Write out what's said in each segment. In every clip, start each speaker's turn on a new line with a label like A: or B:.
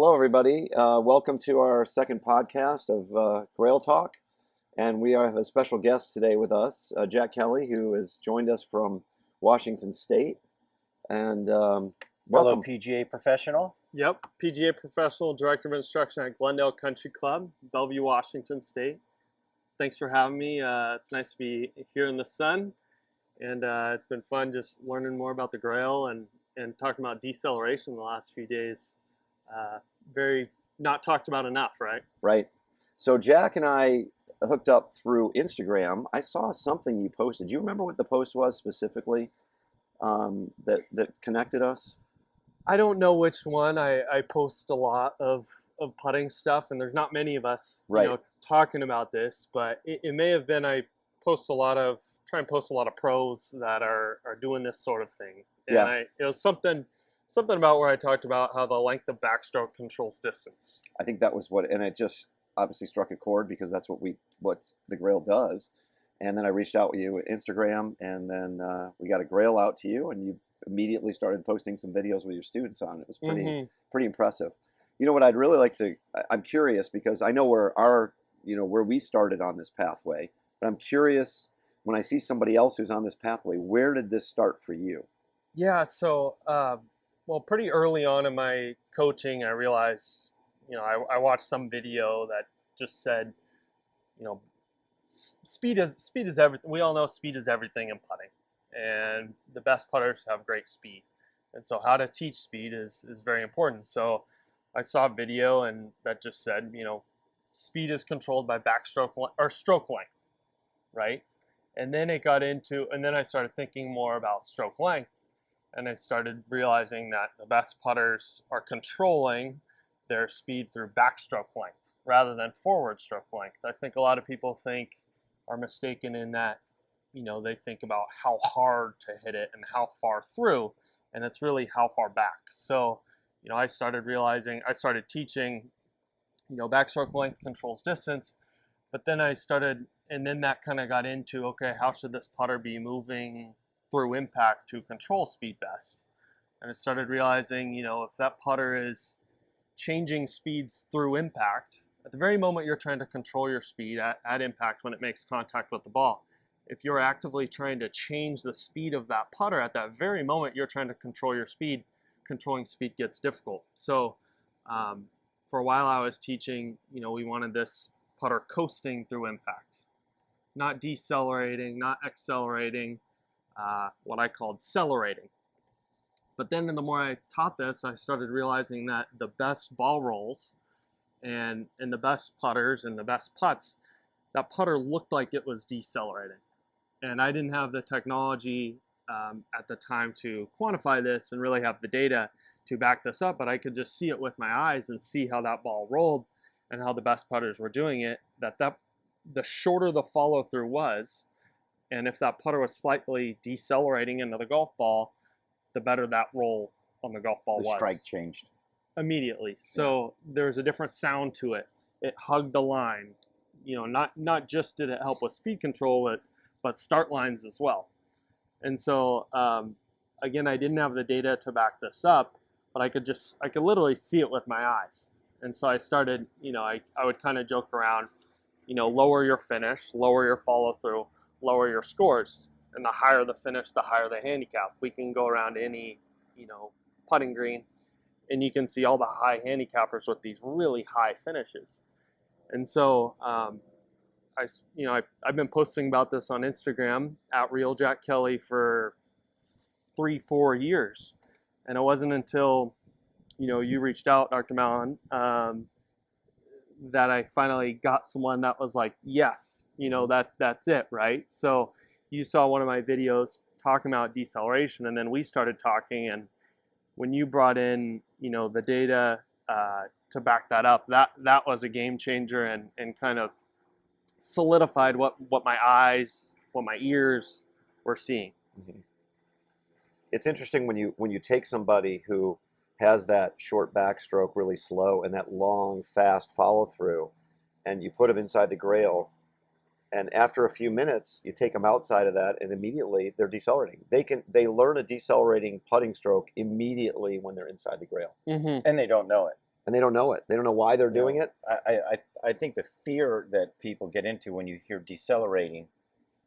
A: Hello, everybody. Welcome to our second podcast of Grail Talk. And have a special guest today with us, Jack Kelly, who has joined us from Washington State. And
B: Fellow
A: welcome.
B: PGA professional.
C: Yep, PGA professional, director of instruction at Glendale Country Club, Bellevue, Washington State. Thanks for having me. It's nice to be here in the sun, and it's been fun just learning more about the Grail and talking about deceleration the last few days. Very not talked about enough, right?
A: Right. So Jack and I hooked up through Instagram. I saw something you posted. Do you remember what the post was specifically that connected us?
C: I don't know which one. I post a lot of putting stuff, and there's not many of us,
A: Right.
C: talking about this, but it may have been I try and post a lot of pros that are doing this sort of thing. And
A: Yeah.
C: it was something about where I talked about how the length of backstroke controls distance.
A: I think that was and it just obviously struck a chord because that's what the Grail does. And then I reached out with you at Instagram, and then we got a Grail out to you, and you immediately started posting some videos with your students on it. It was pretty impressive. You know what I'd really like to, I'm curious because I know where we started on this pathway, but I'm curious when I see somebody else who's on this pathway, where did this start for you?
C: Yeah, so well, pretty early on in my coaching, I realized, I watched some video that just said, you know, speed is everything. We all know speed is everything in putting, and the best putters have great speed. And so how to teach speed is very important. So I saw a video and that just said, speed is controlled by or stroke length, right? And then I started thinking more about stroke length, and I started realizing that the best putters are controlling their speed through backstroke length rather than forward stroke length. I think a lot of people are mistaken in that, they think about how hard to hit it and how far through, and it's really how far back. So, I started teaching, backstroke length controls distance, but then and then that kind of got into, okay, how should this putter be moving through impact to control speed best? And I started realizing, if that putter is changing speeds through impact, at the very moment you're trying to control your speed at impact when it makes contact with the ball, if you're actively trying to change the speed of that putter at that very moment you're trying to control your speed, controlling speed gets difficult. So for a while I was teaching, we wanted this putter coasting through impact, not decelerating, not accelerating, what I called decelerating. But then the more I taught this, I started realizing that the best ball rolls and the best putters and the best putts, that putter looked like it was decelerating. And I didn't have the technology at the time to quantify this and really have the data to back this up, but I could just see it with my eyes and see how that ball rolled and how the best putters were doing it, the shorter the follow through was, and if that putter was slightly decelerating into the golf ball, the better that roll on the golf ball was.
B: The strike changed
C: immediately. So there's a different sound to it. It hugged the line. Not just did it help with speed control, but start lines as well. And so again, I didn't have the data to back this up, but I could literally see it with my eyes. And so I started, I would kind of joke around, lower your finish, lower your follow through, lower your scores. And the higher the finish, the higher the handicap. We can go around any, putting green, and you can see all the high handicappers with these really high finishes. And so I've been posting about this on Instagram at Real Jack Kelly for 3-4 years, and it wasn't until you reached out, Dr. Mallon, that I finally got someone that was like, yes, that's it, right? So you saw one of my videos talking about deceleration, and then we started talking, and when you brought in the data to back that up, that was a game changer and kind of solidified what my eyes, what my ears were seeing.
A: Mm-hmm. It's interesting when you take somebody who has that short backstroke really slow and that long fast follow through, and you put them inside the Grail, and after a few minutes you take them outside of that and immediately they're decelerating. They learn a decelerating putting stroke immediately when they're inside the Grail.
C: Mm-hmm.
B: and they don't know it.
A: and they don't know it. They don't know why they're doing it.
B: I think the fear that people get into when you hear decelerating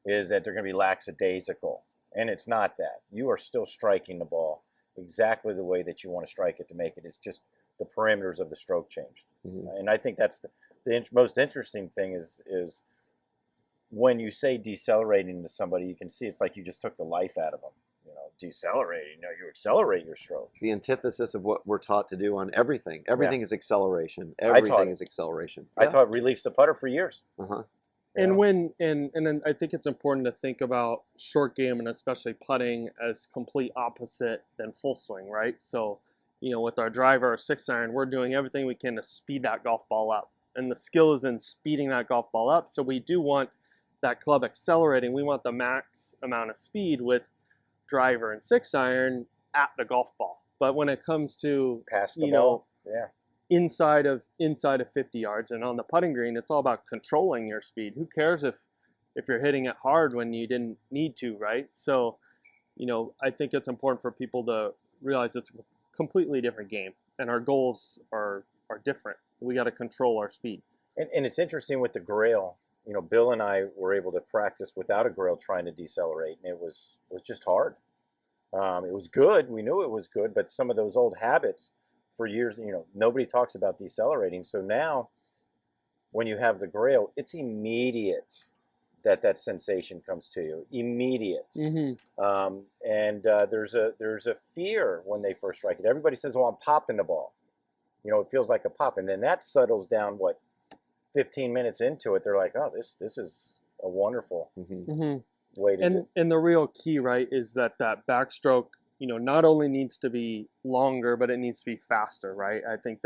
B: is that they're going to be lackadaisical, and it's not that. You are still striking the ball exactly the way that you want to strike it to make it. It's just the parameters of the stroke changed, and I think that's the most interesting thing is when you say decelerating to somebody, you can see it's like you just took the life out of them. Decelerating. You accelerate your stroke.
A: It's the antithesis of what we're taught to do on everything. Everything is acceleration.
B: I taught
A: Everything
B: it.
A: is acceleration.
B: I taught release the putter for years.
A: Uh-huh.
C: And then I think it's important to think about short game and especially putting as complete opposite than full swing, right? So, with our driver, our 6-iron, we're doing everything we can to speed that golf ball up. And the skill is in speeding that golf ball up. So we do want that club accelerating. We want the max amount of speed with driver and 6-iron at the golf ball. But when it comes to
B: pass the ball,
C: inside of 50 yards and on the putting green, it's all about controlling your speed. Who cares if you're hitting it hard when you didn't need to, right? So, I think it's important for people to realize it's a completely different game, and our goals are different. We got to control our speed.
B: And it's interesting with the Grail. Bill and I were able to practice without a Grail trying to decelerate, and it was just hard. It was good. We knew it was good, but some of those old habits for years, nobody talks about decelerating. So now, when you have the Grail, it's immediate that sensation comes to you. Immediate. There's a fear when they first strike it. Everybody says, "Oh, I'm popping the ball." It feels like a pop, and then that settles down. 15 minutes into it, they're like, "Oh, this is a wonderful way to do."
C: And the real key, right, is that backstroke, not only needs to be longer, but it needs to be faster, right? I think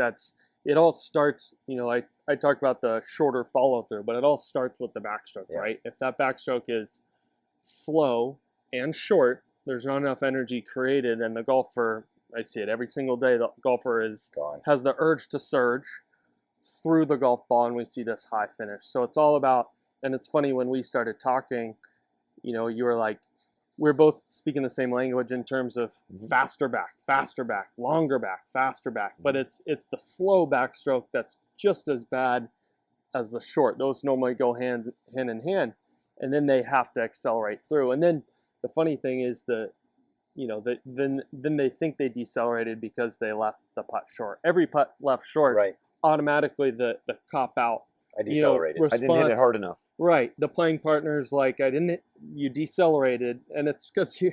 C: it all starts, I talked about the shorter follow through, but it all starts with the backstroke, right? If that backstroke is slow and short, there's not enough energy created, and the golfer, I see it every single day, the golfer has the urge to surge through the golf ball, and we see this high finish. So it's all about, and it's funny when we started talking, you were like, we're both speaking the same language in terms of faster back, longer back, faster back. But it's the slow backstroke that's just as bad as the short. Those normally go hand in hand, and then they have to accelerate through. And then the funny thing is then they think they decelerated because they left the putt short. Every putt left short,
B: right?
C: Automatically the cop out.
B: I decelerated.
A: I didn't hit it hard enough.
C: Right. The playing partner's like, you decelerated, and it's because you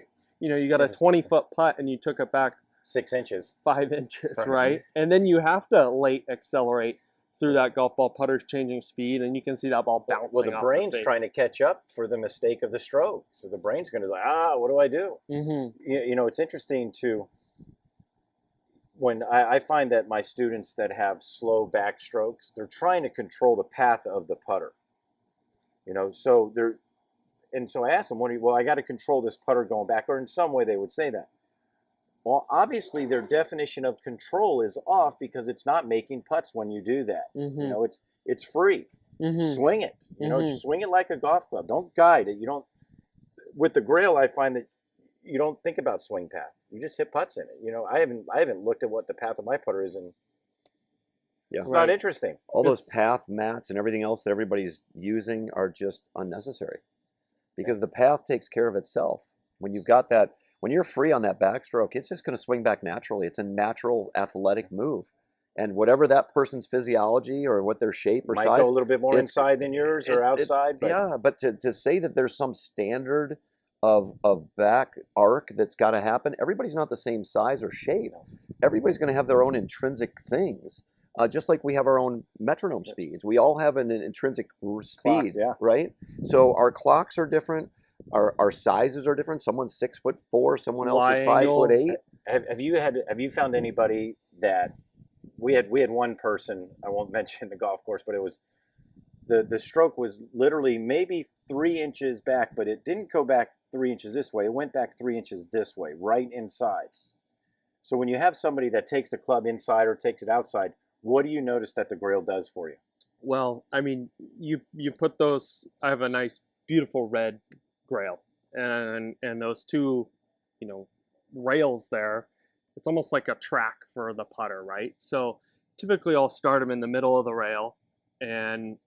C: got a 20-foot putt and you took it back
B: 6 inches,
C: 5 inches, right? And then you have to late accelerate through that golf ball. Putter's changing speed, and you can see that ball bouncing.
B: Well, the brain's trying to catch up for the mistake of the stroke, so the brain's going to be like, what do I do? It's interesting to. When I find that my students that have slow backstrokes, they're trying to control the path of the putter. So I asked them, I got to control this putter going back, or in some way they would say that. Well, obviously their definition of control is off because it's not making putts when you do that. It's free. Swing it. Swing it like a golf club. Don't guide it. You don't. With the Grail, I find that you don't think about swing path. You just hit putts in it. I haven't looked at what the path of my putter is, and it's not interesting.
A: All those path mats and everything else that everybody's using are just unnecessary, because the path takes care of itself. When you're free on that backstroke, it's just going to swing back naturally. It's a natural athletic move, and whatever that person's physiology or what their shape or
B: might
A: size,
B: go a little bit more inside than yours or outside.
A: But to say that there's some standard of back arc that's got to happen. Everybody's not the same size or shape. Everybody's going to have their own intrinsic things, just like we have our own metronome speeds. We all have an intrinsic speed, right? So our clocks are different. Our sizes are different. Someone's 6'4", someone else is 5'8".
B: Have you found anybody that we had one person, I won't mention the golf course, but it was the stroke was literally maybe 3 inches back, but it didn't go back 3 inches this way. It went back 3 inches this way, right inside. So when you have somebody that takes the club inside or takes it outside, what do you notice that the Grail does for you?
C: Well, I mean, you put those. I have a nice, beautiful red Grail, and those two, rails there. It's almost like a track for the putter, right? So typically I'll start them in the middle of the rail, and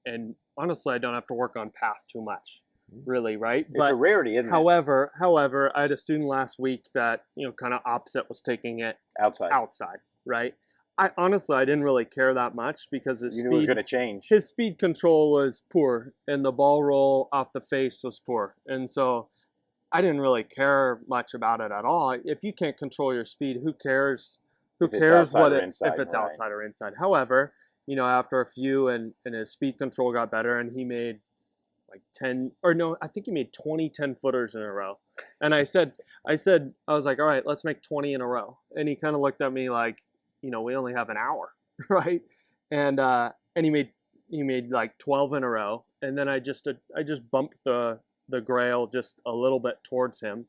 C: honestly, I don't have to work on path too much, really, right?
B: It's a rarity, isn't it?
C: However, I had a student last week that, kind of opposite, was taking it
B: Outside.
C: outside, right? I didn't really care that much because
B: You knew it was going to change.
C: his speed control was poor, and the ball roll off the face was poor, and so I didn't really care much about it at all. If you can't control your speed, who cares? Who
B: If it's
C: cares
B: outside
C: what
B: or
C: it
B: inside,
C: if it's
B: right.
C: outside or inside? However, after a few, and his speed control got better, and he made like 10, or no, I think he made 20 10-footers in a row. And I was like, all right, let's make 20 in a row. And he kind of looked at me like, we only have an hour, right? And he made like 12 in a row. And then I just bumped the Grail just a little bit towards him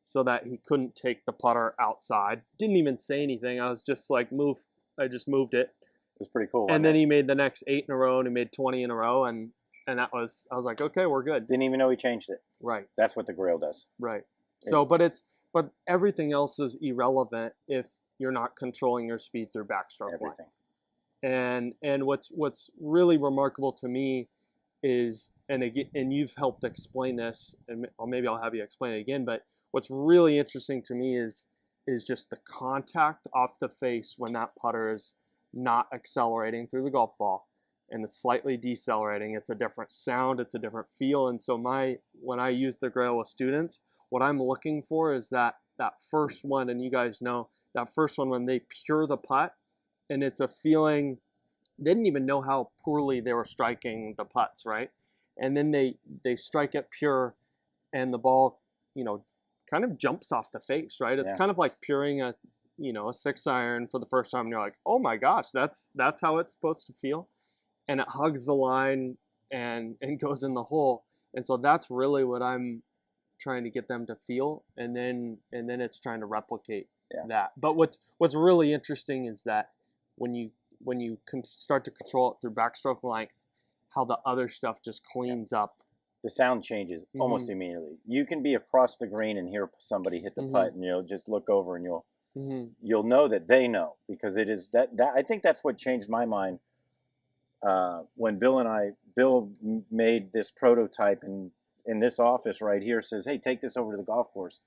C: so that he couldn't take the putter outside. Didn't even say anything. I was just like, move. I just moved it.
B: It was pretty cool.
C: And then he made the next 8 in a row, and he made 20 in a row, and I was like, okay, we're good.
B: Didn't even know he changed it.
C: Right.
B: That's what the Grail does.
C: Right. So, but everything else is irrelevant if you're not controlling your speed through backstroke
B: Everything.
C: line. And what's really remarkable to me is, and you've helped explain this, and maybe I'll have you explain it again, but what's really interesting to me is just the contact off the face when that putter is not accelerating through the golf ball and it's slightly decelerating. It's a different sound, it's a different feel. And so when I use the Grail with students, what I'm looking for is that first one, and you guys know that first one when they pure the putt, and it's a feeling they didn't even know how poorly they were striking the putts, right? And then they strike it pure, and the ball, kind of jumps off the face, right? It's kind of like puring a 6-iron for the first time, and you're like, oh my gosh, that's how it's supposed to feel, and it hugs the line and goes in the hole. And so that's really what I'm trying to get them to feel, and then it's trying to replicate that. But what's really interesting is that when you can start to control it through backstroke length, how the other stuff just cleans up.
B: The sound changes almost immediately. You can be across the green and hear somebody hit the putt, and you'll just look over and you'll know that they know, because it is that I think that's what changed my mind when Bill made this prototype in this office right here, says, hey, take this over to the golf course.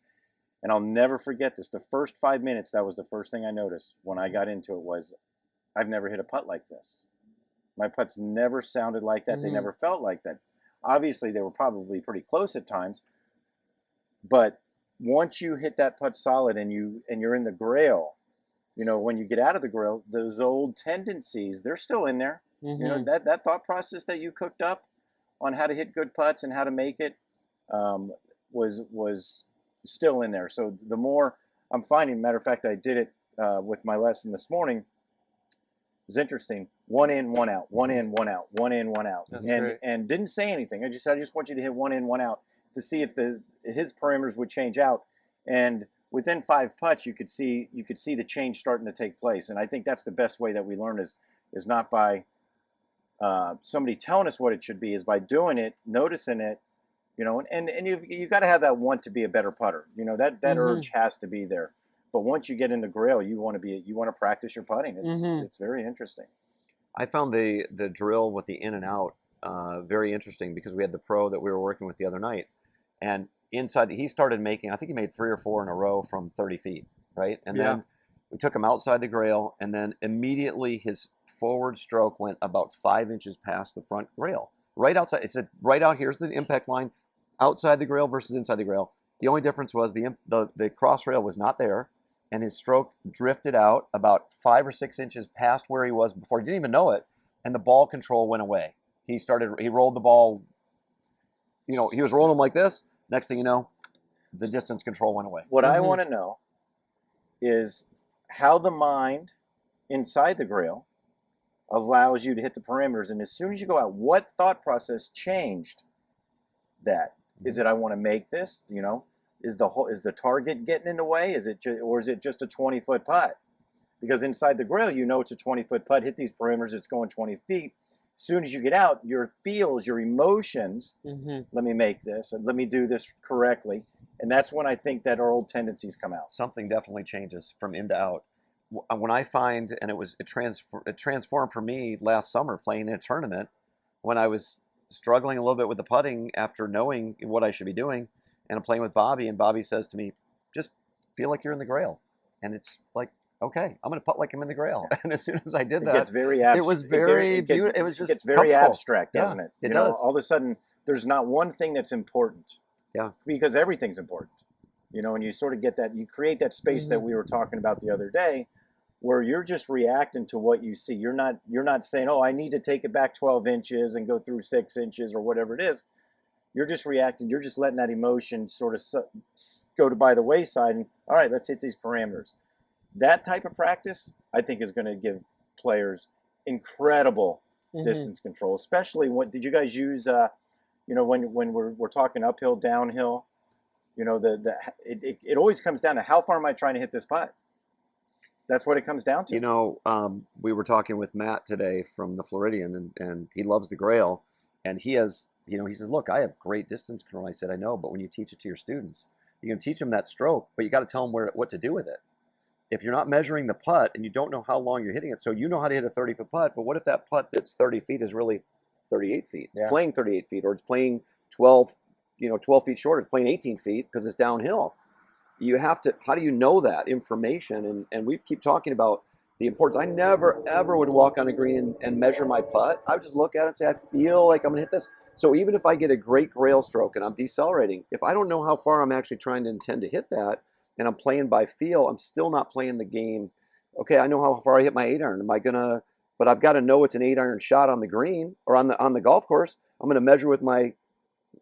B: And I'll never forget this. The first 5 minutes, that was the first thing I noticed when I got into it was, I've never hit a putt like this. My putts never sounded like that. They never felt like that. Obviously, they were probably pretty close at times, but once you hit that putt solid and you're in the Grail, when you get out of the Grail, those old tendencies, they're still in there. That thought process that you cooked up on how to hit good putts and how to make it was still in there. So the more I'm finding, matter of fact, I did it with my lesson this morning. It was interesting. 1 in, 1 out, 1 in, 1 out, 1 in, 1 out.
C: That's great.
B: And didn't say anything. I just want you to hit 1 in, 1 out to see if his parameters would change out. And within 5 putts, you could see the change starting to take place. And I think that's the best way that we learn is not by somebody telling us what it should be, is by doing it, noticing it, and you've got to have that want to be a better putter. That urge has to be there. But once you get into Grail, you want to practice your putting. It's very interesting.
A: I found the drill with the in and out very interesting, because we had the pro that we were working with the other night, and inside he started making, I think he made 3 or 4 in a row from 30 feet, right? And then we took him outside the Grail, and then immediately his forward stroke went about 5 inches past the front Grail, right outside. It said right out here's the impact line, outside the Grail versus inside the Grail. The only difference was the cross rail was not there, and his stroke drifted out about 5 or 6 inches past where he was before. He didn't even know it, and the ball control went away. He rolled the ball, he was rolling them like this. Next thing you know, the distance control went away.
B: What I want to know is how the mind inside the Grail allows you to hit the parameters, and as soon as you go out, what thought process changed that? Is it, I want to make this, is the target getting in the way? Or is it just a 20-foot putt? Because inside the Grail, it's a 20-foot putt. Hit these parameters, it's going 20 feet. As soon as you get out, your feels, your emotions, let me make this, and let me do this correctly. And that's when I think that our old tendencies come out.
A: Something definitely changes from in to out. when I find, and it transformed for me last summer playing in a tournament when I was struggling a little bit with the putting after knowing what I should be doing, and I'm playing with Bobby, and Bobby says to me, just feel like you're in the Grail. And it's like, okay, I'm going to putt like I'm in the Grail.
B: Yeah.
A: And as soon as I did
B: It
A: that,
B: gets very
A: it was
B: abstract.
A: very beautiful. It was
B: It
A: just
B: gets very
A: comfortable.
B: abstract,
A: Yeah,
B: doesn't it?
A: it
B: You know,
A: does.
B: all of a sudden, there's not one thing that's important.
A: Yeah.
B: Because everything's important. You know, and you sort of get that, you create that space that we were talking about the other day, where you're just reacting to what you see. You're not saying, oh, I need to take it back 12 inches and go through 6 inches or whatever it is. You're just reacting. You're just letting that emotion sort of go to by the wayside. And all right, let's hit these parameters. That type of practice, I think, is going to give players incredible distance control. Especially when did you guys use? You know, when we're talking uphill, downhill. You know, it always comes down to how far am I trying to hit this putt? That's what it comes down to.
A: You know, we were talking with Matt today from the Floridian, and he loves the Grail, and he has, you know, he says, look, I have great distance control. I said, I know, but when you teach it to your students, you can teach them that stroke, but you got to tell them what to do with it. If you're not measuring the putt and you don't know how long you're hitting it, so you know how to hit a 30-foot putt, but what if that putt that's 30 feet is really 38 feet? It's playing 38 feet, or it's playing 12 feet shorter. It's playing 18 feet because it's downhill. You have to, how do you know that information? And we keep talking about the importance. I never, ever would walk on a green and measure my putt. I would just look at it and say, I feel like I'm going to hit this. So even if I get a great Grail stroke and I'm decelerating, if I don't know how far I'm actually trying to intend to hit that, and I'm playing by feel, I'm still not playing the game. Okay, I know how far I hit my 8-iron. Am I going to, but I've got to know it's an 8-iron shot on the green or on the golf course. I'm going to measure with my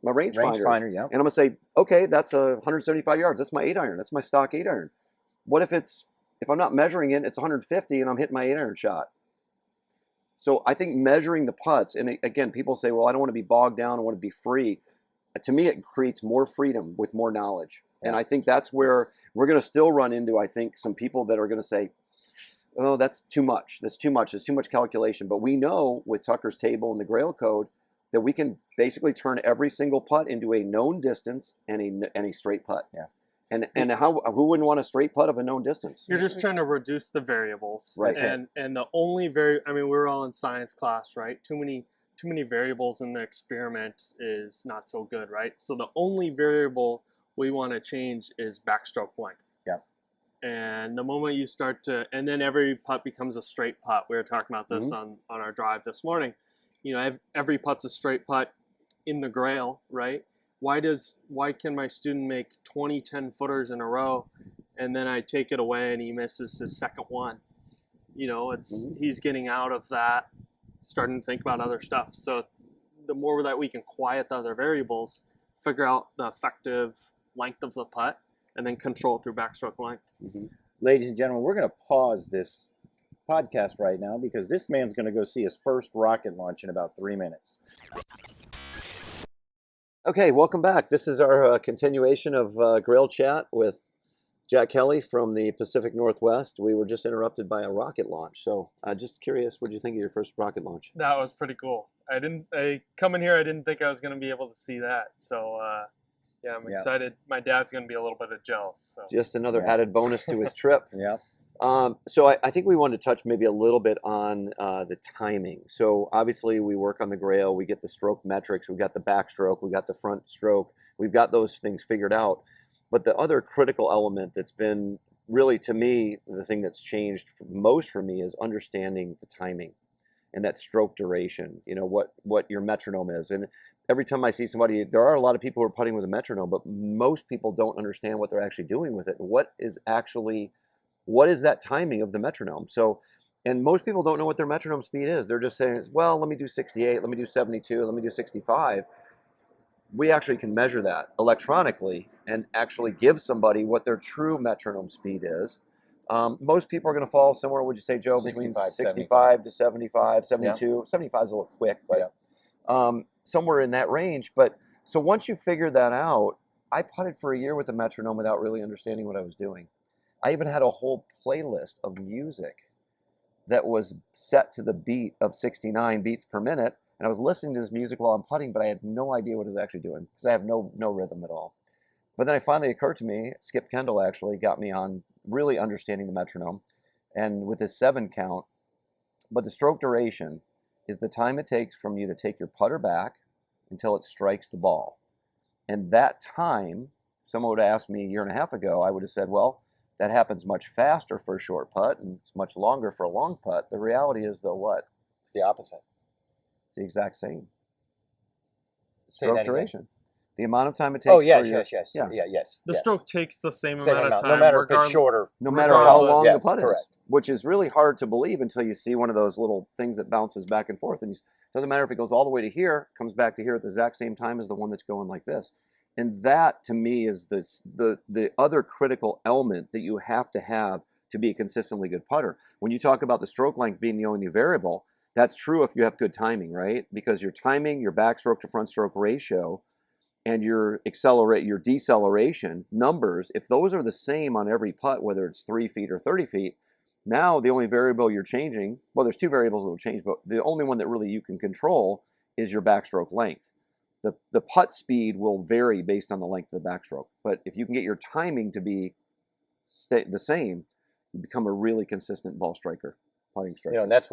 A: rangefinder.
B: Yeah.
A: And I'm going to say, okay, that's 175 yards. That's my 8-iron. That's my stock 8-iron. What if I'm not measuring it, it's 150 and I'm hitting my 8-iron shot? So I think measuring the putts, and again, people say, well, I don't want to be bogged down. I want to be free. To me, it creates more freedom with more knowledge. Yeah. And I think that's where we're going to still run into, I think, some people that are going to say, oh, that's too much. That's too much. There's too much calculation. But we know with Tucker's table and the Grail code that we can basically turn every single putt into a known distance and a straight putt.
B: Yeah.
A: And who wouldn't want a straight putt of a known distance?
C: You're just trying to reduce the variables.
A: Right.
C: And the only I mean, we're all in science class, right? Too many variables in the experiment is not so good, right? So the only variable we want to change is backstroke length.
B: Yeah.
C: And the moment you start to, and then every putt becomes a straight putt. We were talking about this on our drive this morning. You know, every putt's a straight putt in the Grail, right? Why can my student make 20 10-footers in a row, and then I take it away and he misses his second one? You know, he's getting out of that, starting to think about other stuff. So the more that we can quiet the other variables, figure out the effective length of the putt, and then control through backstroke length.
B: Ladies and gentlemen, we're going to pause this podcast right now because this man's going to go see his first rocket launch in about 3 minutes.
A: Okay, welcome back. This is our continuation of Grail Chat with Jack Kelly from the Pacific Northwest. We were just interrupted by a rocket launch. So just curious, what did you think of your first rocket launch?
C: That was pretty cool. I coming here, I didn't think I was going to be able to see that. So yeah, I'm excited. My dad's going to be a little bit jealous. So.
A: Just another added bonus to his trip.
B: Yeah.
A: So I think we wanted to touch maybe a little bit on the timing. So obviously we work on the Grail, we get the stroke metrics, we got the backstroke, we got the front stroke, we've got those things figured out. But the other critical element that's been really, to me, the thing that's changed most for me is understanding the timing and that stroke duration, you know, what your metronome is. And every time I see somebody, there are a lot of people who are putting with a metronome, but most people don't understand what they're actually doing with it. And what is that timing of the metronome? So, and most people don't know what their metronome speed is. They're just saying, well, let me do 68, let me do 72, let me do 65. We actually can measure that electronically and actually give somebody what their true metronome speed is. Most people are going to fall somewhere, would you say, Joe, between 65 to 75, 72. Yeah. 75 is a little quick, but somewhere in that range. But so once you figure that out, I putted for a year with the metronome without really understanding what I was doing. I even had a whole playlist of music that was set to the beat of 69 beats per minute. And I was listening to this music while I'm putting, but I had no idea what it was actually doing because I have no rhythm at all. But then it finally occurred to me, Skip Kendall actually got me on really understanding the metronome. and with this 7 count. But the stroke duration is the time it takes from you to take your putter back until it strikes the ball. And that time, someone would have asked me a year and a half ago, I would have said, well, that happens much faster for a short putt and it's much longer for a long putt. The reality is, though, what?
B: It's the opposite.
A: It's the exact same.
B: Say
A: Stroke
B: that again.
A: duration. The amount of time it
B: Oh,
A: takes
B: yes,
A: for your,
B: yes.
A: yeah,
B: Yeah, yes.
C: The
B: yes.
C: stroke takes the same
B: Same
C: amount of
B: amount,
C: time,
B: no matter if it's shorter.
A: no matter how
C: regardless.
A: long the
B: Yes,
A: putt is,
B: correct.
A: which is really hard to believe until you see one of those little things that bounces back and forth. And it doesn't matter if it goes all the way to here, comes back to here at the exact same time as the one that's going like this. And that, to me, is the other critical element that you have to be a consistently good putter. When you talk about the stroke length being the only variable, that's true if you have good timing, right? Because your timing, your backstroke to front stroke ratio, and your deceleration numbers, if those are the same on every putt, whether it's 3 feet or 30 feet, now the only variable you're changing, well, there's two variables that will change, but the only one that really you can control is your backstroke length. The putt speed will vary based on the length of the backstroke, but if you can get your timing to be the same, you become a really consistent ball striker, putting striker.
B: You know, and that's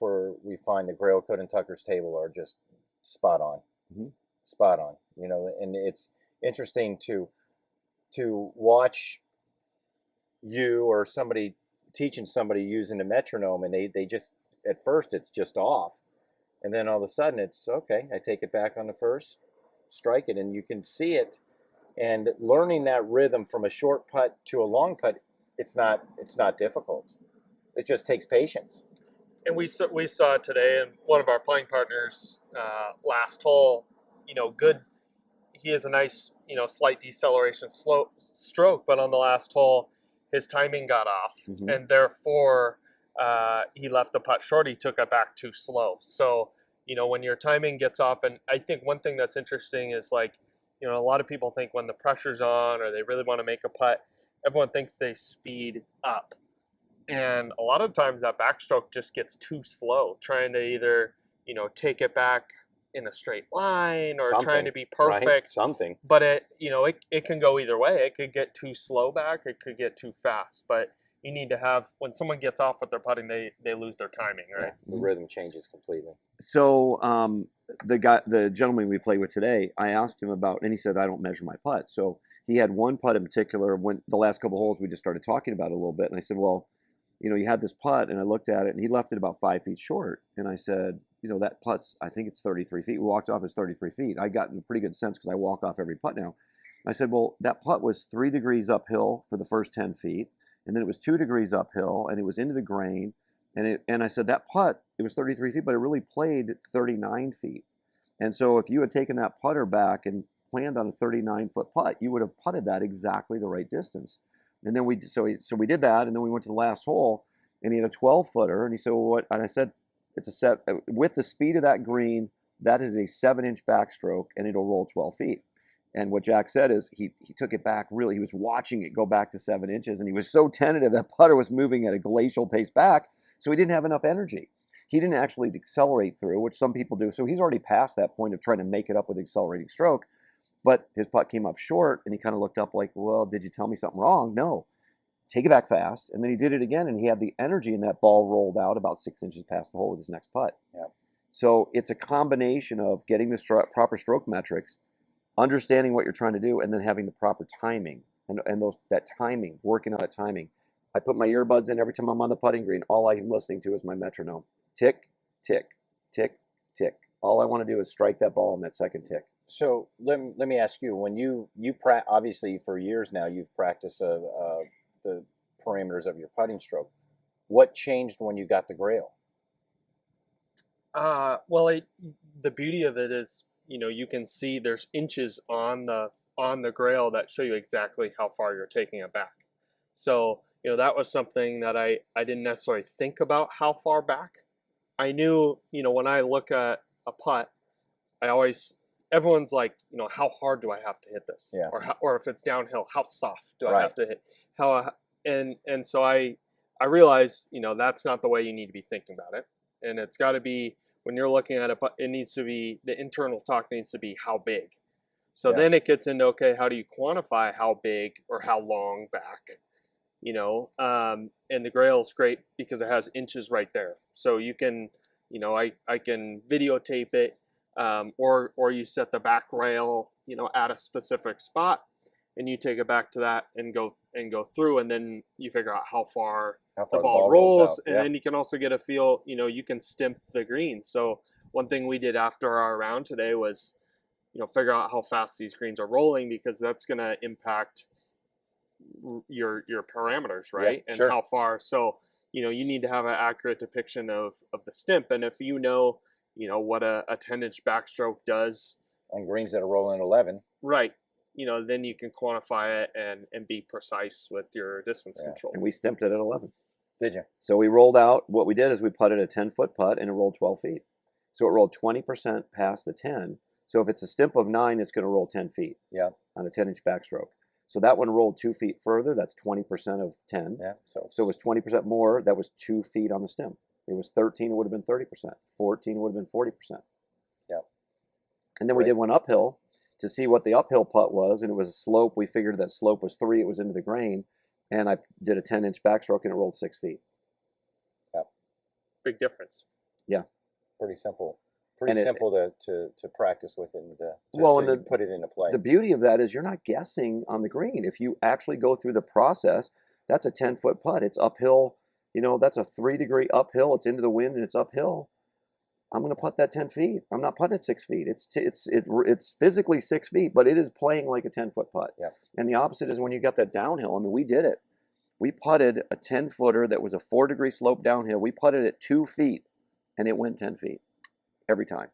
B: where we find the Grail, Code, and Tucker's table are just spot on.
A: Mm-hmm.
B: Spot on. You know, and it's interesting to watch you or somebody teaching somebody using a metronome, and they just, at first it's just off, and then all of a sudden it's okay. I take it back on the first, strike it, and you can see it. And learning that rhythm from a short putt to a long putt, it's not difficult. It just takes patience.
C: And we saw it today, and one of our playing partners, last hole, good. He has a nice, slight deceleration stroke, but on the last hole, his timing got off,
A: Mm-hmm.
C: and therefore he left the putt short. He took it back too slow. So, when your timing gets off, and I think one thing that's interesting is like, a lot of people think when the pressure's on or they really want to make a putt, everyone thinks they speed up. And a lot of times that backstroke just gets too slow, trying to either, take it back in a straight line or trying
B: Something,
C: to be
B: right?
C: perfect.
B: Something.
C: But it can go either way. It could get too slow back, it could get too fast. But you need to have, when someone gets off with their putting, they lose their timing, right?
B: Yeah, the rhythm changes completely.
A: So the gentleman we played with today, I asked him about, and he said, I don't measure my putts. So he had one putt in particular. When the last couple holes, we just started talking about it a little bit, and I said, well, you had this putt, and I looked at it, and he left it about 5 feet short, and I said, that putt's, I think it's 33 feet. We walked off as 33 feet. I got in a pretty good sense because I walk off every putt now. I said, well, that putt was 3 degrees uphill for the first 10 feet, and then it was 2 degrees uphill, and it was into the grain. And I said, that putt, it was 33 feet, but it really played 39 feet. And so if you had taken that putter back and planned on a 39-foot putt, you would have putted that exactly the right distance. And then we did that, and then we went to the last hole, and he had a 12-footer, and he said, well, what? And I said, it's a set with the speed of that green, that is a 7-inch backstroke, and it'll roll 12 feet. And what Jack said is he took it back really. He was watching it go back to 7 inches, and he was so tentative that putter was moving at a glacial pace back, so he didn't have enough energy. He didn't actually decelerate through, which some people do. So he's already past that point of trying to make it up with accelerating stroke. But his putt came up short, and he kind of looked up like, well, did you tell me something wrong? No. Take it back fast. And then he did it again, and he had the energy, and that ball rolled out about 6 inches past the hole with his next putt.
B: Yeah.
A: So it's a combination of getting the proper stroke metrics, understanding what you're trying to do, and then having the proper timing. And that timing, working on that timing. I put my earbuds in every time I'm on the putting green. All I'm listening to is my metronome. Tick, tick, tick, tick. All I want to do is strike that ball in that second tick.
B: So let me ask you, when you obviously for years now you've practiced the parameters of your putting stroke. What changed when you got the Grail?
C: Well, the beauty of it is, you can see there's inches on the Grail that show you exactly how far you're taking it back. So, that was something that I didn't necessarily think about how far back. I knew, when I look at a putt, everyone's like, how hard do I have to hit this?
B: Yeah.
C: Or if it's downhill, how soft do I
B: Right.
C: have to hit? And so I realized, that's not the way you need to be thinking about it. And it's got to be, when you're looking at it needs to be, the internal talk needs to be how big. So
B: Yeah.
C: then it gets into, okay, how do you quantify how big or how long back? and the Grail's great because it has inches right there. So you can, I can videotape it, or you set the back rail, at a specific spot, and you take it back to that and go through, and then you figure out how far the
B: the
C: ball
B: ball rolls
C: rolls,
B: out.
C: and then you can also get a feel. You can stimp the green. So one thing we did after our round today was, figure out how fast these greens are rolling, because that's going to impact your parameters, right? And
B: sure.
C: how far. So you need to have an accurate depiction of the stimp, and if what a 10-inch backstroke does
B: On greens that are rolling 11.
C: right, then you can quantify it and be precise with your distance control.
A: And we stimped it at 11.
B: Did you?
A: So we rolled out, what we did is we putted a 10-foot putt and it rolled 12 feet. So it rolled 20% past the 10. So if it's a stimp of 9, it's going to roll 10 feet
B: Yeah.
A: on a 10-inch backstroke. So that one rolled 2 feet further. That's 20% of 10.
B: Yeah. So
A: it was 20% more. That was 2 feet on the stimp. It was 13, it would have been 30%. 14 would have been 40%.
B: Yeah.
A: And then we
B: Right.
A: did one uphill to see what the uphill putt was, and it was a slope. We figured that slope was 3. It was into the grain, and I did a 10-inch backstroke, and it rolled 6 feet.
C: Big difference.
A: Yeah.
B: Pretty simple. Pretty
A: And
B: simple to practice with and
A: and
B: put it into play.
A: the beauty of that is you're not guessing on the green. If you actually go through the process, that's a 10-foot putt. It's uphill. That's a 3-degree uphill. It's into the wind and it's uphill. I'm going to putt that 10 feet. I'm not putting it 6 feet. It's physically 6 feet, but it is playing like a 10-foot putt.
B: Yeah.
A: And the opposite is when you got that downhill. I mean, we did it. We putted a 10-footer that was a 4-degree slope downhill. We putted it 2 feet, and it went 10 feet every time.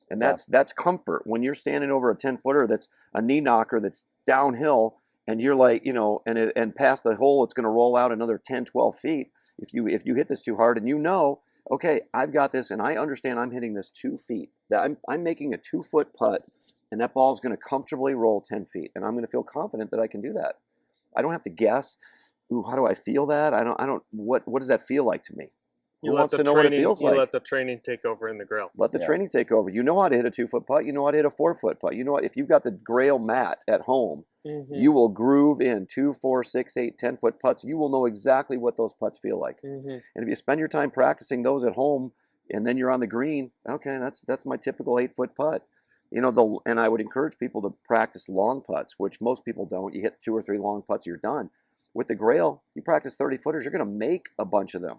A: And that's comfort. When you're standing over a 10-footer that's a knee knocker that's downhill, and you're like, and past the hole, it's going to roll out another 10, 12 feet. If you hit this too hard, and okay, I've got this, and I understand I'm hitting this 2 feet. That I'm making a 2-foot putt, and that ball's going to comfortably roll 10 feet, and I'm going to feel confident that I can do that. I don't have to guess. Ooh, how do I feel that? I don't. What does that feel like to me? Who wants to know what it feels like?
C: You let the training take over in the Grail.
A: Let the training take over. You know how to hit a 2-foot putt. You know how to hit a 4-foot putt. You know what? If you've got the Grail mat at home, you will groove in 2, 4, 6, 8, 10-foot putts. You will know exactly what those putts feel like. And if you spend your time practicing those at home, and then you're on the green, okay, that's my typical 8-foot putt. And I would encourage people to practice long putts, which most people don't. You hit 2 or 3 long putts, you're done. With the Grail, you practice 30-footers, you're going to make a bunch of them.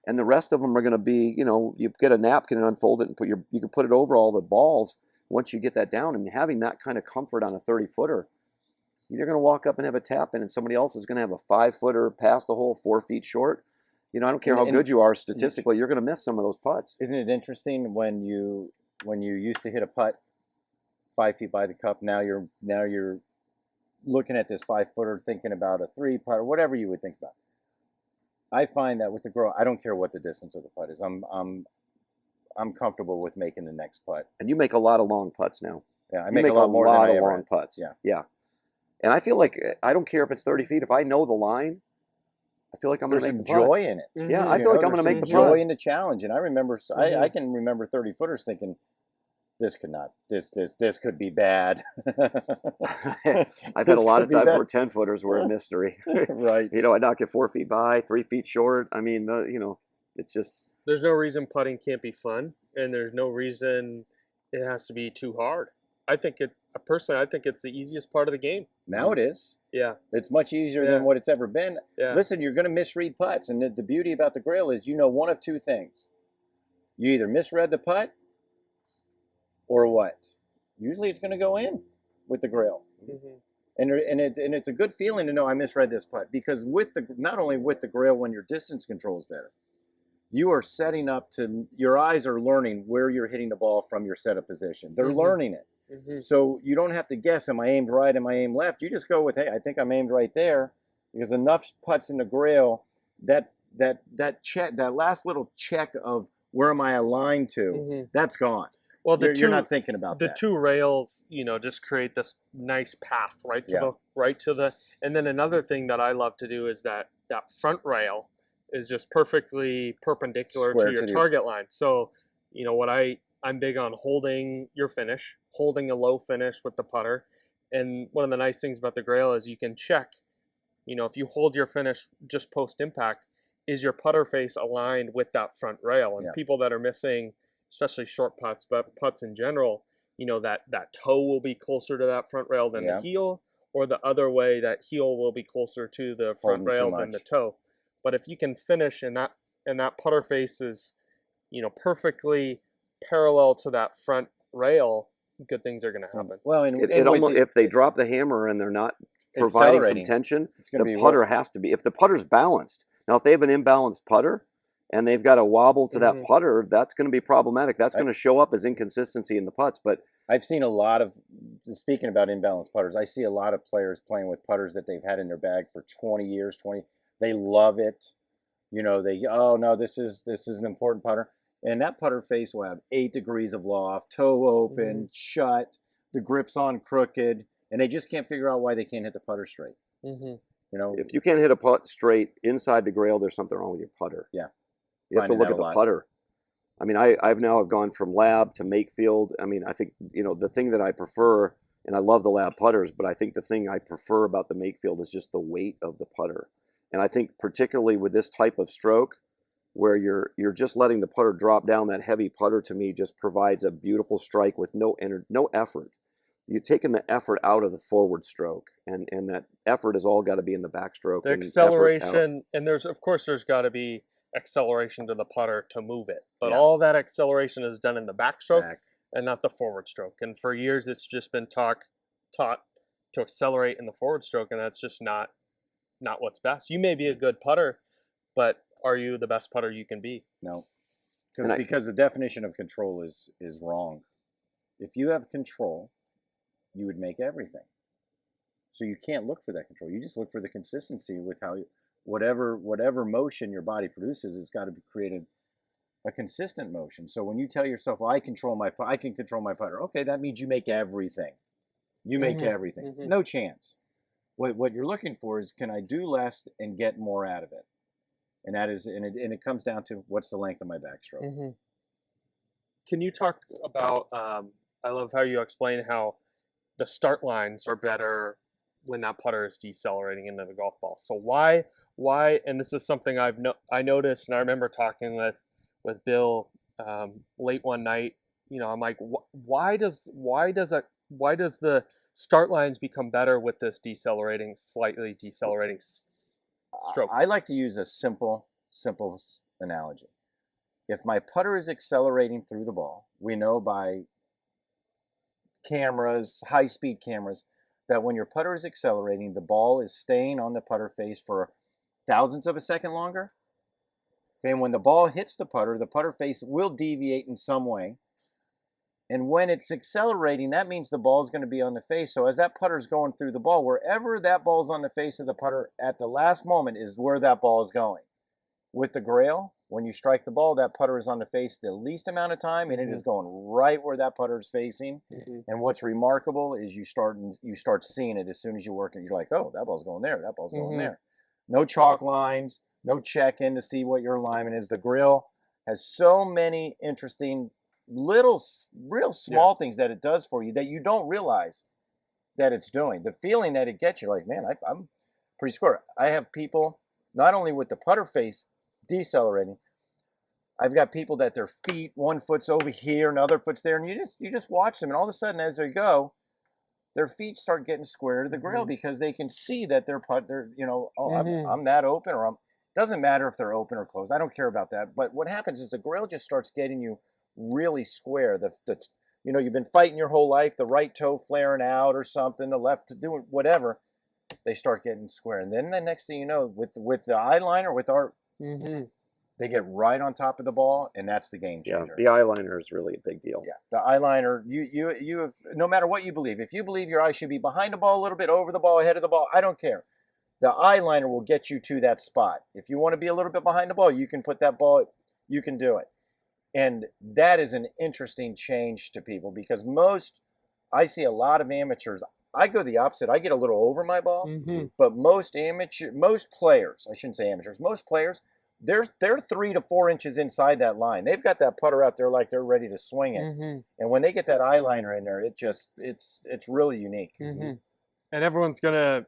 A: And the rest of them are going to be, you get a napkin and unfold it and you can put it over all the balls once you get that down. And having that kind of comfort on a 30-footer, you're going to walk up and have a tap in, and somebody else is going to have a 5-footer past the hole 4 feet short. I don't care how good you are statistically, you're going to miss some of those putts.
B: Isn't it interesting when you used to hit a putt 5 feet by the cup, now you're looking at this 5-footer thinking about a 3-putt or whatever you would think about. I find that with the Grail, I don't care what the distance of the putt is. I'm comfortable with making the next putt.
A: And you make a lot of long putts now.
B: Yeah, I make a lot more than I ever
A: long putts. Yeah. And I feel like I don't care if it's 30 feet. If I know the line, I feel like I'm going to make the putt.
B: There's some joy in it.
A: Yeah, I feel like I'm going to make the
B: joy
A: putt.
B: in the challenge. And I remember, I can remember 30-footers thinking, this could be bad.
A: I've had a lot of times where 10-footers were a mystery.
B: Right.
A: I knock it 4 feet by, 3 feet short. I mean, it's just.
C: There's no reason putting can't be fun, and there's no reason it has to be too hard. Personally, I think it's the easiest part of the game.
B: Now it is.
C: Yeah.
B: It's much easier than what it's ever been.
C: Yeah.
B: Listen, you're going to misread putts, and the beauty about the Grail is one of two things. You either misread the putt, or what? Usually it's going to go in with the Grail. And it's a good feeling to know I misread this putt, because not only with the Grail, when your distance control is better, you are setting up your eyes are learning where you're hitting the ball from your setup position. They're learning it. So you don't have to guess, am I aimed right, am I aimed left? You just go with, hey, I think I'm aimed right there, because enough putts in the Grail, that check, that last little check of where am I aligned to, that's gone. Well, you're not thinking about
C: that. The 2 rails, just create this nice path right to the. And then another thing that I love to do is that front rail is just perfectly perpendicular to your target line. So, what I'm big on holding your finish, holding a low finish with the putter. And one of the nice things about the Grail is you can check if you hold your finish just post impact, is your putter face aligned with that front rail? And
B: Yeah.
C: people that are missing, especially short putts, but putts in general, that toe will be closer to that front rail than the
B: Yeah.
C: heel, or the other way, that heel will be closer to the front
B: Holding too
C: rail than the
B: much.
C: toe. But if you can finish and that putter face is, perfectly parallel to that front rail, good things are going to happen.
B: Well,
A: It
B: and with
A: almost, if they drop the hammer and they're not providing some
B: accelerating,
A: tension,
B: it's going
A: the
B: to be
A: putter has to be. If the putter's balanced, now if they have an imbalanced putter and they've got a wobble to that putter, that's going to be problematic. That's going to show up as inconsistency in the putts. But
B: I've seen a lot of, speaking about imbalanced putters, I see a lot of players playing with putters that they've had in their bag for 20 years, they love it. Oh no, this is an important putter. And that putter face will have 8 degrees of loft, toe open, shut, the grip's on crooked, and they just can't figure out why they can't hit the putter straight.
A: if you can't hit a putt straight inside the Grail, there's something wrong with your putter.
B: Yeah.
A: You have to look at the putter. I mean, I've now gone from lab to Makefield. I mean, I think, the thing that I prefer, and I love the lab putters, but I think the thing I prefer about the Makefield is just the weight of the putter. And I think particularly with this type of stroke, where you're just letting the putter drop down, that heavy putter to me just provides a beautiful strike with no effort. You've taken the effort out of the forward stroke, and that effort has all got to be in the backstroke.
C: The
A: and effort out.
C: acceleration, and there's got to be acceleration to the putter to move it, but
B: Yeah.
C: all that acceleration is done in the backstroke
B: Back.
C: and not the forward stroke. And for years, it's just been taught to accelerate in the forward stroke, and that's just not what's best. You may be a good putter, but are you the best putter you can be?
B: No, because the definition of control is wrong. If you have control, you would make everything. So you can't look for that control. You just look for the consistency with how whatever motion your body produces, it's got to be created a consistent motion. So when you tell yourself, well, I can control my putter, okay, that means you make everything. You make everything. No chance. What you're looking for is, can I do less and get more out of it? And that is, and it comes down to, what's the length of my backstroke?
C: Can you talk about? I love how you explain how the start lines are better when that putter is decelerating into the golf ball. So why? And this is something I noticed, and I remember talking with Bill late one night. I'm like, why does the start lines become better with this slightly decelerating stroke?
B: I like to use a simple analogy. If my putter is accelerating through the ball, we know by cameras, high-speed cameras, that when your putter is accelerating, the ball is staying on the putter face for thousandths of a second longer. Okay, and when the ball hits the putter face will deviate in some way. And when it's accelerating, that means the ball is going to be on the face. So as that putter is going through the ball, wherever that ball is on the face of the putter at the last moment is where that ball is going. With the Grail, when you strike the ball, that putter is on the face the least amount of time, and it is going right where that putter is facing. And what's remarkable is you start seeing it as soon as you work it. You're like, oh, that ball's going there. That ball's going there. No chalk lines, no check in to see what your alignment is. The Grail has so many interesting little, real small things that it does for you that you don't realize that it's doing. The feeling that it gets, you're like, man, I'm pretty square. I have people not only with the putter face decelerating, I've got people that their feet, one foot's over here, another foot's there, and you just watch them, and all of a sudden as they go, their feet start getting square to the Grail because they can see that they're I'm that open, or doesn't matter if they're open or closed. I don't care about that. But what happens is the Grail just starts getting you really square. You've been fighting your whole life, the right toe flaring out or something, the left to do whatever. They start getting square, and then the next thing you know, with the eyeliner, with our they get right on top of the ball, and that's the game changer.
A: Yeah, the eyeliner is really a big deal.
B: Yeah, the eyeliner, you have, no matter what you believe, if you believe your eye should be behind the ball a little bit, over the ball, ahead of the ball, I don't care. The eyeliner will get you to that spot. If you want to be a little bit behind the ball, you can put that ball, you can do it. And that is an interesting change to people, because I see a lot of amateurs. I go the opposite. I get a little over my ball, but most players, I shouldn't say amateurs, most players, they're 3 to 4 inches inside that line. They've got that putter out there like they're ready to swing it. And when they get that eyeliner in there, it's really unique.
C: And everyone's gonna,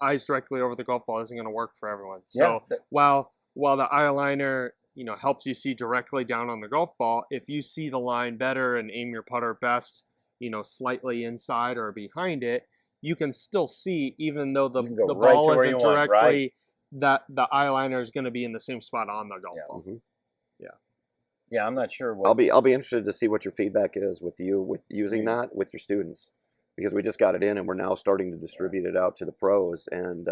C: eyes directly over the golf ball isn't going to work for everyone.
B: Yeah.
C: So while the eye liner, helps you see directly down on the golf ball, if you see the line better and aim your putter best, slightly inside or behind it, you can still see, even though
B: You can go
C: the
B: right
C: ball
B: to where you
C: isn't
B: want, right?
C: directly, that the eye liner is going to be in the same spot on the golf
B: Yeah.
C: ball.
A: Mhm.
C: Yeah.
B: Yeah, I'm not sure
A: I'll
B: what.
A: be interested to see what your feedback is with using
B: Yeah.
A: that with your students, because we just got it in and we're now starting to distribute it out to the pros. And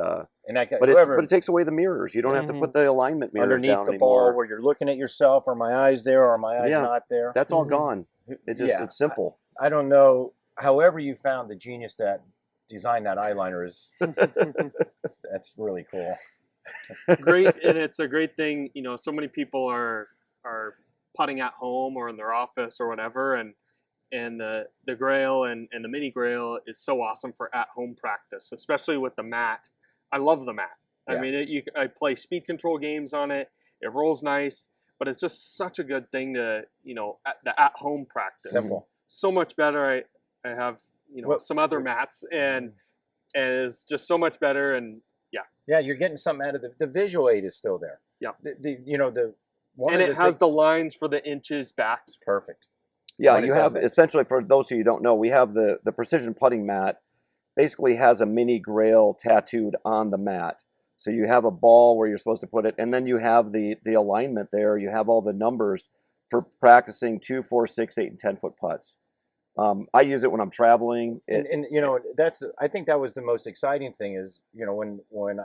B: And that guy,
A: but
B: whoever
A: it takes away the mirrors. You don't have to
C: Mm-hmm.
A: put the alignment mirrors
B: underneath
A: down
B: the ball
A: anymore.
B: where you're looking at yourself, are my eyes there, or are my eyes
A: Yeah,
B: not there?
A: that's all
C: Mm-hmm.
A: gone.
B: Yeah,
A: It's simple.
B: I don't know. However, you found the genius that designed that eyeliner is that's really cool.
C: Great, and it's a great thing. So many people are putting at home or in their office or whatever, and the Grail and the mini Grail is so awesome for at home practice, especially with the mat. I love the mat. I
B: Yeah.
C: mean, I play speed control games on it. It rolls nice, but it's just such a good thing to the at home practice.
B: Simple.
C: So much better. I have
B: Well,
C: some other mats, and it's just so much better. And yeah,
B: Yeah, you're getting something out of the visual aid is still there.
C: yeah.
B: The one
C: And
B: of
C: it
B: the
C: has
B: things,
C: the lines for the inches back.
B: it's perfect.
A: Yeah,
B: When it
A: you
B: does
A: have
B: that.
A: essentially, for those of you who don't know, we have the precision putting mat basically has a mini Grail tattooed on the mat. So you have a ball where you're supposed to put it, and then you have the alignment there. You have all the numbers for practicing 2, 4, 6, 8, and 10-foot putts. I use it when I'm traveling.
B: And that's I think that was the most exciting thing is when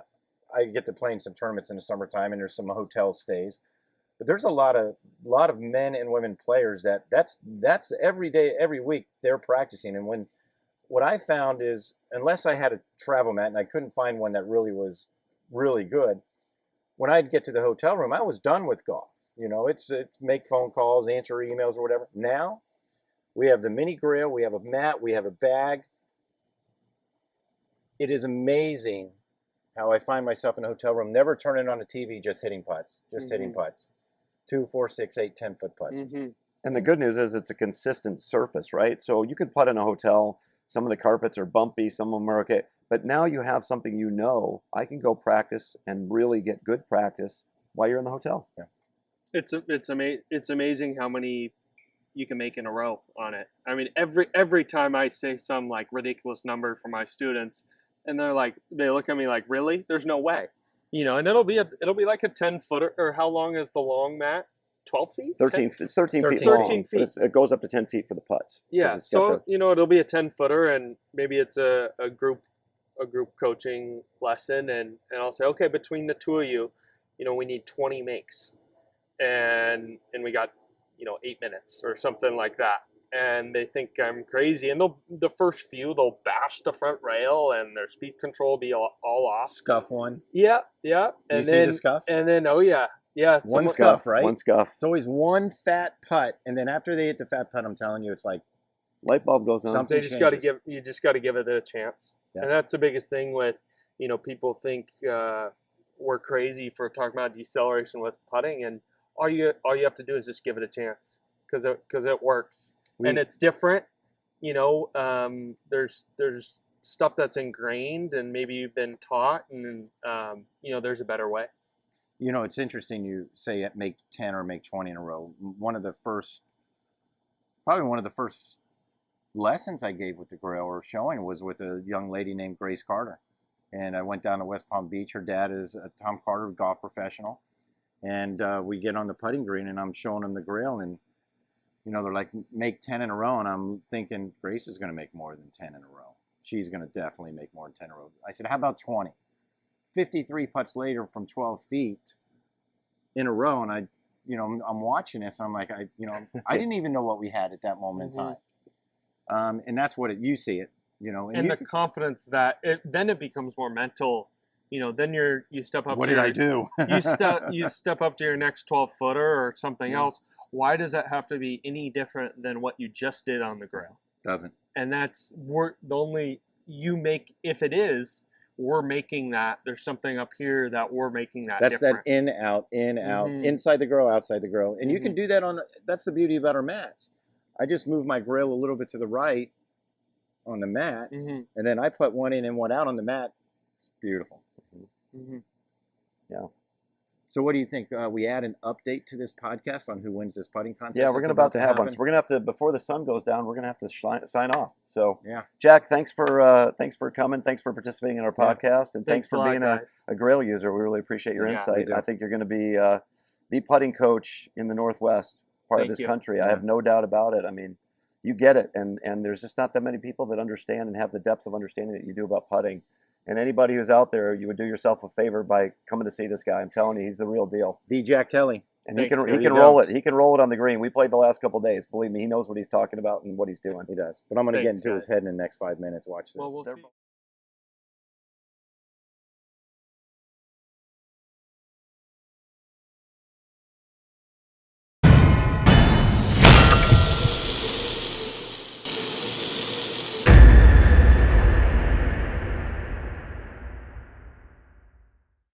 B: I get to play in some tournaments in the summertime and there's some hotel stays, but there's a lot of men and women players that's every day every week they're practicing. And what I found is, unless I had a travel mat and I couldn't find one that really was really good, when I'd get to the hotel room I was done with golf. It's make phone calls, answer emails, or whatever. Now we have the mini Grail, we have a mat, we have a bag. It is amazing how I find myself in a hotel room, never turning on the TV, just hitting putts, just hitting putts. 2, 4, 6, 8, 10-foot putts.
A: And the good news is it's a consistent surface, right? So you can putt in a hotel. Some of the carpets are bumpy, some of them are okay. But now you have something I can go practice and really get good practice while you're in the hotel.
B: Yeah.
C: It's amazing how many you can make in a row on it. I mean, every time I say some like ridiculous number for my students, and they look at me like, really? There's no way. And it'll be like a 10-footer, or how long is the long mat? 12 feet?
A: 13, it's 13 feet
B: 13
A: long,
C: 13
A: but
C: feet.
A: it goes up to 10 feet for the putts. 'cause
C: Yeah.
A: it's got
C: So, it'll be a 10-footer, and maybe it's a group coaching lesson, and I'll say, okay, between the two of you, we need 20 makes, and we got 8 minutes or something like that. And they think I'm crazy, and the first few they'll bash the front rail, and their speed control will be all off.
B: Scuff one.
C: Yeah,
B: Do you
C: and
B: see the scuff?
C: oh yeah,
B: One
C: someone-
B: scuff, right?
A: one scuff.
B: It's always one fat putt, and then after they hit the fat putt, I'm telling you, it's like
A: Light bulb goes on.
B: Something
C: They just got to
B: changes.
C: you just got to give it a chance.
B: Yeah.
C: And that's the biggest thing with people think we're crazy for talking about deceleration with putting, and all you have to do is just give it a chance, because it works. And it's different. There's stuff that's ingrained, and maybe you've been taught, and there's a better way.
B: It's interesting you say make 10 or make 20 in a row. Probably one of the first lessons I gave with the Grail or showing was with a young lady named Grace Carter. And I went down to West Palm Beach. Her dad is a Tom Carter golf professional. And we get on the putting green, and I'm showing them the Grail, and they're like, make 10 in a row, and I'm thinking Grace is going to make more than 10 in a row. She's going to definitely make more than 10 in a row. I said, how about 20? 53 putts later from 12 feet in a row, and I'm watching this, and I'm like, I didn't even know what we had at that moment in time. And that's what you see it,
C: And the confidence that then it becomes more mental. Then you step up.
B: What
C: to
B: did
C: your,
B: I do?
C: you step up to your next 12-footer or something else. Why does that have to be any different than what you just did on the Grail?
B: Doesn't.
C: And that's you make, if it is, we're making that. There's something up here that we're making that.
B: That's
C: different.
B: that in, out, inside the Grail, outside the Grail. And you can do that that's the beauty about our mats. I just move my Grail a little bit to the right on the mat, and then I put one in and one out on the mat It's beautiful.
C: Mm-hmm.
A: Yeah.
B: So what do you think? We add an update to this podcast on who wins this putting contest?
A: Yeah, we're
B: that's
A: about to have one.
B: happen?
A: So we're gonna have to, before the sun goes down, we're gonna have to sign off. So
B: Yeah.
A: Jack, thanks for coming. Thanks for participating in our
B: Yeah.
A: podcast, and thanks
C: Thanks a
A: for
C: lot,
A: being
C: guys.
A: a Grail user. We really appreciate your
B: Yeah,
A: insight.
B: we do.
A: I think you're gonna be the putting coach in the Northwest part of
C: Thank
A: this
C: you.
A: country. I
B: Yeah.
A: have no doubt about it. I mean, you get it, and there's just not that many people that understand and have the depth of understanding that you do about putting. And anybody who's out there, you would do yourself a favor by coming to see this guy. I'm telling you, he's the real deal.
B: The Jack Kelly.
A: And
C: Thanks,
A: he
C: guys.
A: can roll it. He can roll it on the green. We played the last couple of days. Believe me, he knows what he's talking about and what he's doing.
B: He does. But I'm going to get
C: Thanks,
B: into his
C: guys.
B: head in the next 5 minutes. Watch this.
C: Well, we'll see.